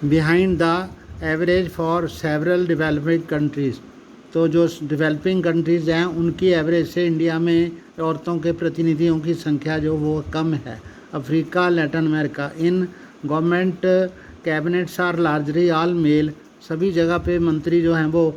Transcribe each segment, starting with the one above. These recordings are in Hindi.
Behind the average for several developing countries. तो जो डेवलपिंग कंट्रीज़ हैं उनकी एवरेज से इंडिया में औरतों के प्रतिनिधियों की संख्या जो वो कम है। Africa, Latin America, in government cabinets are largely all male. सभी जगह पे मंत्री जो हैं वो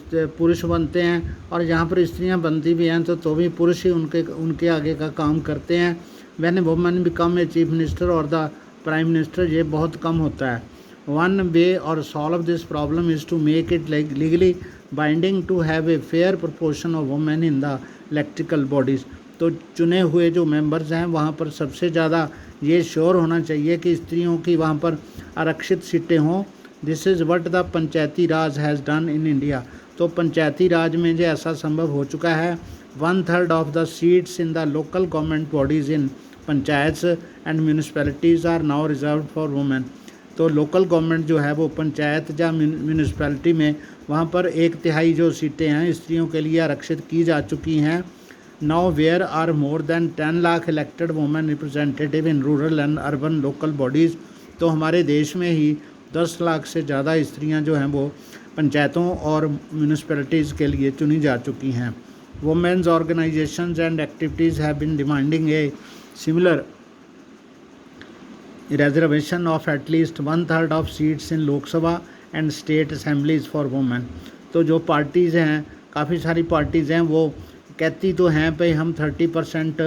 पुरुष बनते हैं, और जहाँ पर स्त्रियाँ बनती भी हैं तो भी पुरुष ही उनके आगे का काम करते हैं। When a woman become a chief minister और द प्राइम मिनिस्टर, ये बहुत कम होता है। वन वे और solve this problem is to make it legally binding to have a fair proportion of women in the electrical bodies. तो चुने हुए जो मेंबर्स हैं वहाँ पर सबसे ज़्यादा ये श्योर होना चाहिए कि स्त्रियों की वहाँ पर आरक्षित सीटें हों। This is what the Panchayati Raj has done in India. तो पंचायती राज में जो ऐसा संभव हो चुका है। 1/3 of the seats in the local government bodies in panchayats and municipalities are now reserve for women. तो लोकल गवर्नमेंट जो है वो पंचायत या म्यूनिसपैलिटी में वहाँ पर 1/3 जो सीटें हैं स्त्रियों के लिए आरक्षित की जा चुकी हैं। Now where are more than 10 lakh elected women representative in rural and urban local bodies. तो हमारे देश में ही 10 लाख से ज़्यादा स्त्रियाँ जो हैं वो पंचायतों और म्यूनिसपैलिटीज़ के लिए चुनी जा चुकी हैं। Women's organisations and activities have been demanding a similar reservation of at least 1/3 of seats in Lok Sabha and state assemblies for women। तो जो पार्टीज़ हैं, काफ़ी सारी पार्टीज़ हैं, वो कहती तो हैं भाई हम 30%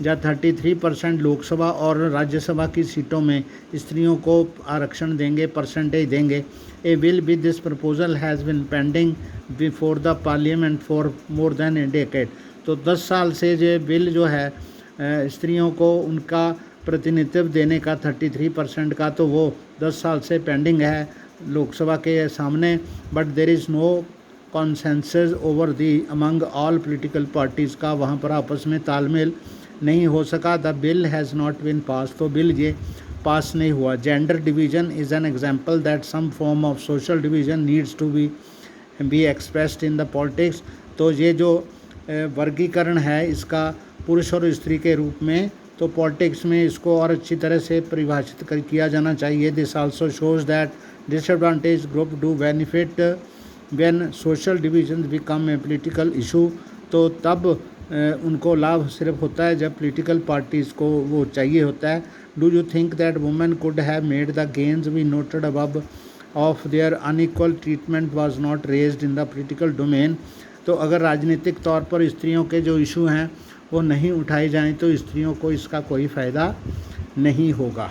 या 33% लोकसभा और राज्यसभा की सीटों में स्त्रियों को आरक्षण देंगे, परसेंटेज देंगे। A bill with this proposal has been pending before the parliament for more than a decade. तो 10 साल से ये बिल जो है स्त्रियों को उनका प्रतिनिधित्व देने का 33% का, तो वो 10 साल से पेंडिंग है लोकसभा के सामने। But there is no consensus over the among all political parties का वहाँ पर आपस में तालमेल नहीं हो सका। The bill has not been pass. तो बिल ये पास नहीं हुआ। Gender division is an example that some form of social division needs to be expressed in the politics. तो ये जो वर्गीकरण है इसका पुरुष और स्त्री के रूप में, तो पॉलिटिक्स में इसको और अच्छी तरह से परिभाषित किया जाना चाहिए। This also shows that disadvantage group do benefit when social division become a political issue. तो तब उनको लाभ सिर्फ होता है जब पॉलिटिकल पार्टीज़ को वो चाहिए होता है। Do you think that women could have made the gains we noted above of their unequal treatment was not raised in the political domain. तो अगर राजनीतिक तौर पर स्त्रियों के जो इशू हैं वो नहीं उठाए जाएं तो स्त्रियों को इसका कोई फ़ायदा नहीं होगा।